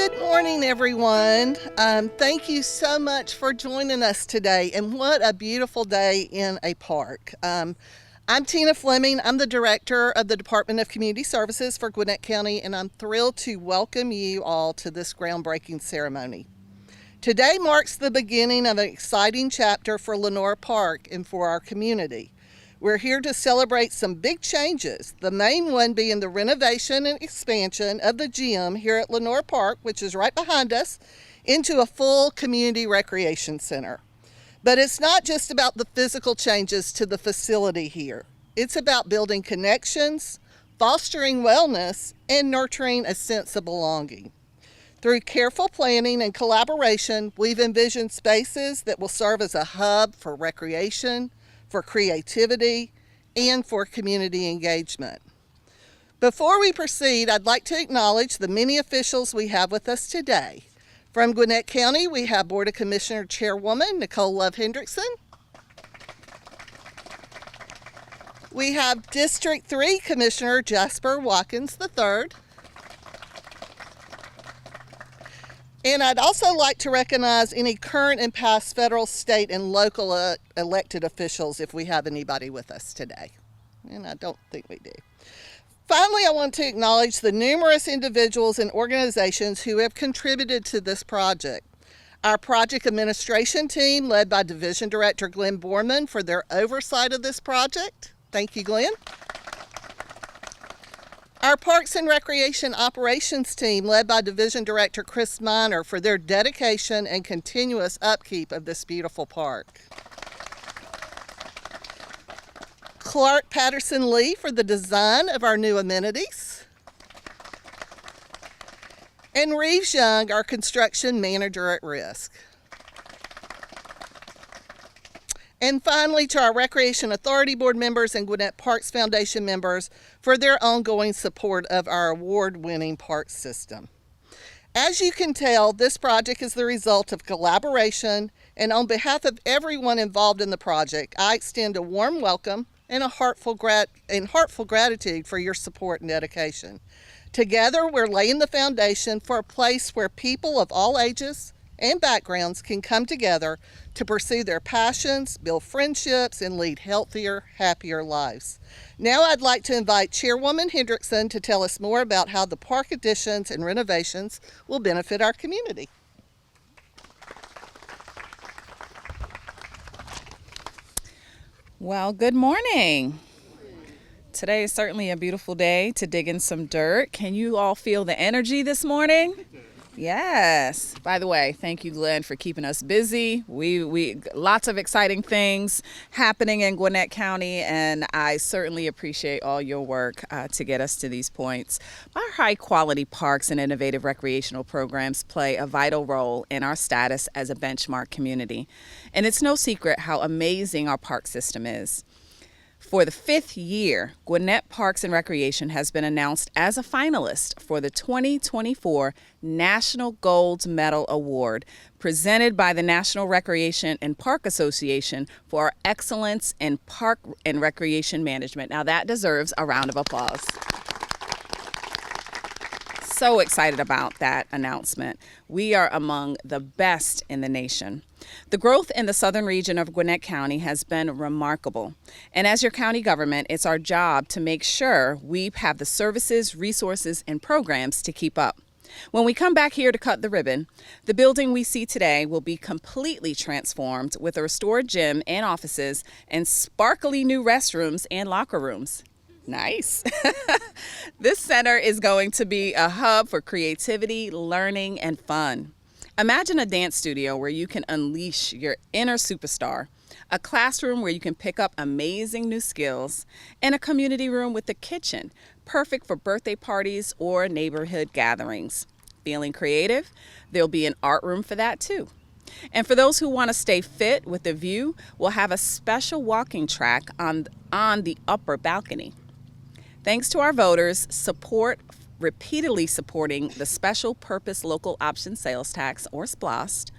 Good morning, everyone. Thank you so much for joining us today, and what a beautiful day in a park. I'm Tina Fleming. I'm the Director of the Department of Community Services for Gwinnett County, and I'm thrilled to welcome you all to this groundbreaking ceremony. Today marks the beginning of an exciting chapter for Lenora Park and for our community. We're here to celebrate some big changes, the main one being the renovation and expansion of the gym here at Lenora Park, which is right behind us, into a full community recreation center. But it's not just about the physical changes to the facility here. It's about building connections, fostering wellness, and nurturing a sense of belonging. Through careful planning and collaboration, we've envisioned spaces that will serve as a hub for recreation, for creativity, and for community engagement. Before we proceed, I'd like to acknowledge the many officials we have with us today. From Gwinnett County, we have Board of Commissioner Chairwoman Nicole Love Hendrickson. We have District 3 Commissioner Jasper Watkins III. And I'd also like to recognize any current and past federal, state, and local elected officials if we have anybody with us today. And I don't think we do. Finally, I want to acknowledge the numerous individuals and organizations who have contributed to this project. Our project administration team, led by Division Director Glenn Borman, for their oversight of this project. Thank you, Glenn. Our Parks and Recreation Operations team, led by Division Director Chris Miner, for their dedication and continuous upkeep of this beautiful park. Clark Patterson Lee for the design of our new amenities. And Reeves Young, our construction manager at risk. And finally, to our Recreation Authority Board members and Gwinnett Parks Foundation members for their ongoing support of our award-winning park system. As you can tell, this project is the result of collaboration, and on behalf of everyone involved in the project, I extend a warm welcome and a heartful gratitude for your support and dedication. Together, we're laying the foundation for a place where people of all ages and backgrounds can come together to pursue their passions, build friendships, and lead healthier, happier lives. Now I'd like to invite Chairwoman Hendrickson to tell us more about how the park additions and renovations will benefit our community. Well, good morning. Today is certainly a beautiful day to dig in some dirt. Can you all feel the energy this morning? Yes. By the way, thank you, Glenn, for keeping us busy. We lots of exciting things happening in Gwinnett County, and I certainly appreciate all your work to get us to these points. Our high-quality parks and innovative recreational programs play a vital role in our status as a benchmark community, and it's no secret how amazing our park system is. For the 5th year, Gwinnett Parks and Recreation has been announced as a finalist for the 2024 National Gold Medal Award, presented by the National Recreation and Park Association for our excellence in park and recreation management. Now that deserves a round of applause. So excited about that announcement. We are among the best in the nation. The growth in the southern region of Gwinnett County has been remarkable. And as your county government, it's our job to make sure we have the services, resources, and programs to keep up. When we come back here to cut the ribbon, the building we see today will be completely transformed with a restored gym and offices and sparkly new restrooms and locker rooms. Nice. This center is going to be a hub for creativity, learning, and fun. Imagine a dance studio where you can unleash your inner superstar, a classroom where you can pick up amazing new skills, and a community room with a kitchen, perfect for birthday parties or neighborhood gatherings. Feeling creative? There'll be an art room for that too. And for those who want to stay fit with a view, we'll have a special walking track on the upper balcony. Thanks to our voters' support, repeatedly supporting the Special Purpose Local Option Sales Tax, or SPLOST,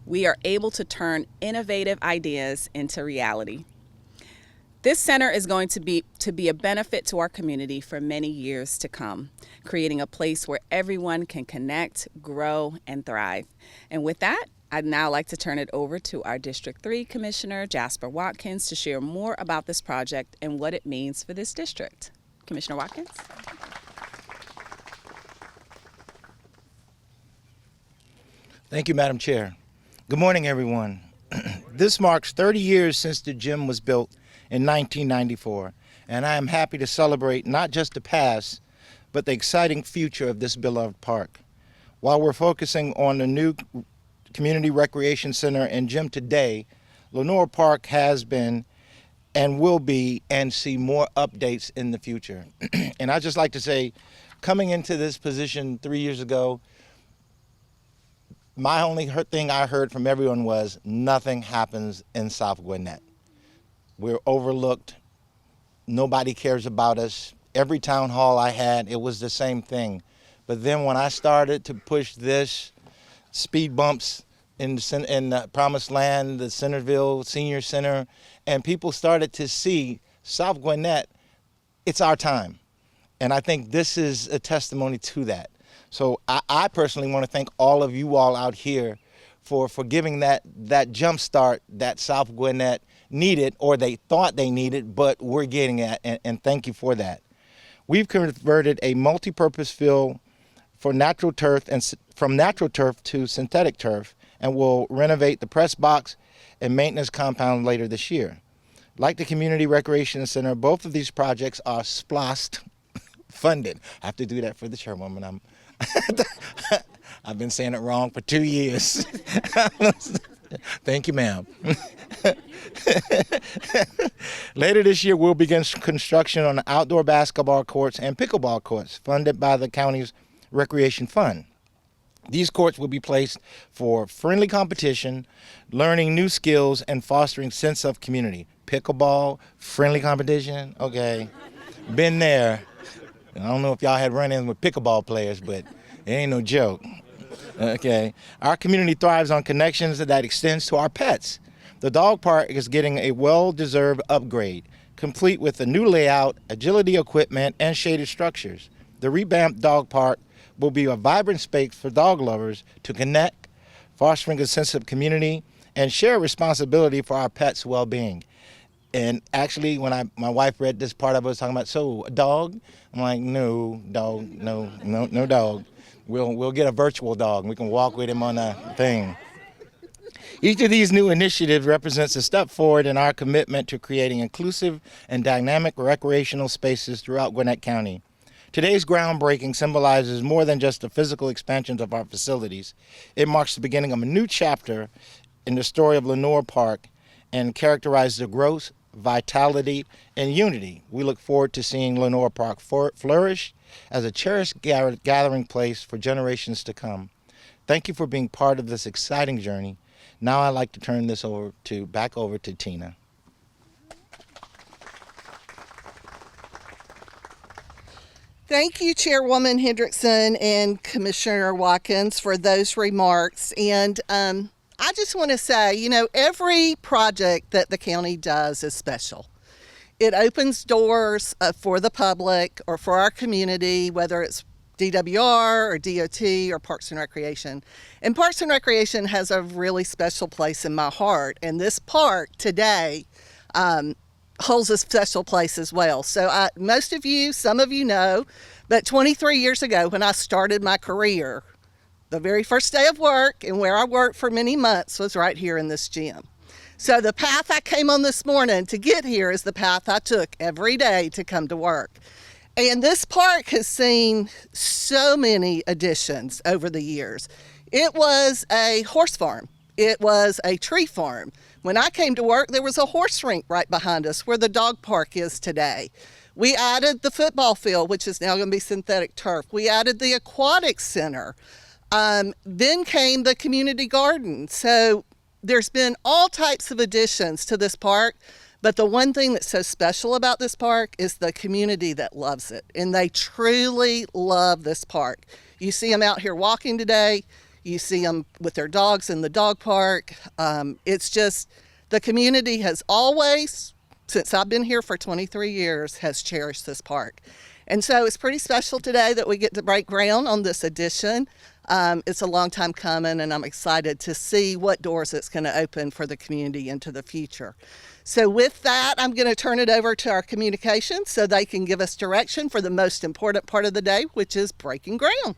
we are able to turn innovative ideas into reality. This center is going to be a benefit to our community for many years to come, creating a place where everyone can connect, grow, and thrive. And with that, I'd now like to turn it over to our District 3 Commissioner, Jasper Watkins, to share more about this project and what it means for this district. Commissioner Watkins? Thank you, Madam Chair. Good morning, everyone. This marks 30 years since the gym was built in 1994, and I am happy to celebrate not just the past, but the exciting future of this beloved park. While we're focusing on the new Community Recreation Center and gym today, Lenora Park has been and will be and see more updates in the future. And I'd just like to say, coming into this position 3 years ago, my only thing I heard from everyone was nothing happens in South Gwinnett. We're overlooked. Nobody cares about us. Every town hall I had, it was the same thing. But then when I started to push this, speed bumps in the Promised Land, the Centerville Senior Center, and people started to see South Gwinnett, it's our time. And I think this is a testimony to that. So I personally want to thank all of you all out here for giving that jump start that South Gwinnett needed, or they thought they needed, but we're getting at, and thank you for that. We've converted a multi-purpose field for natural turf and from natural turf to synthetic turf, and will renovate the press box and maintenance compound later this year. Like the Community Recreation Center, both of these projects are SPLOST funded. I have to do that for the chairwoman. I've been saying it wrong for 2 years. Thank you, ma'am. Later this year, we'll begin construction on the outdoor basketball courts and pickleball courts funded by the county's Recreation Fund. These courts will be placed for friendly competition, learning new skills, and fostering sense of community. Pickleball, friendly competition, okay. Been there. I don't know if y'all had run-ins with pickleball players, but it ain't no joke. Okay. Our community thrives on connections that extends to our pets. The dog park is getting a well-deserved upgrade, complete with a new layout, agility equipment, and shaded structures. The revamped dog park will be a vibrant space for dog lovers to connect, fostering a sense of community, and share responsibility for our pets' well-being. And actually, when my wife read this part of it, was talking about, so a dog? I'm like, no dog, no dog. We'll get a virtual dog, and we can walk with him on a thing. Each of these new initiatives represents a step forward in our commitment to creating inclusive and dynamic recreational spaces throughout Gwinnett County. Today's groundbreaking symbolizes more than just the physical expansions of our facilities. It marks the beginning of a new chapter in the story of Lenora Park and characterizes the growth, vitality, and unity. We look forward to seeing Lenora Park flourish as a cherished gathering place for generations to come. Thank you for being part of this exciting journey. Now I'd like to turn this back over to Tina. Thank you, Chairwoman Hendrickson and Commissioner Watkins, for those remarks. And I just want to say, every project that the county does is special. It opens doors for the public or for our community, whether it's DWR or DOT or Parks and Recreation. And Parks and Recreation has a really special place in my heart. And this park today holds a special place as well. So some of you know, but 23 years ago when I started my career, the very first day of work and where I worked for many months was right here in this gym. So the path I came on this morning to get here is the path I took every day to come to work. And this park has seen so many additions over the years. It was a horse farm. It was a tree farm. When I came to work, there was a horse rink right behind us where the dog park is today. We added the football field, which is now going to be synthetic turf. We added the aquatic center. Then came the community garden. So there's been all types of additions to this park, but the one thing that's so special about this park is the community that loves it, and they truly love this park. You see them out here walking today. You see them with their dogs in the dog park. It's just, the community has always since I've been here for 23 years, has cherished this park. And so it's pretty special today that we get to break ground on this addition. It's a long time coming, and I'm excited to see what doors it's going to open for the community into the future. So with that, I'm going to turn it over to our communications so they can give us direction for the most important part of the day, which is breaking ground.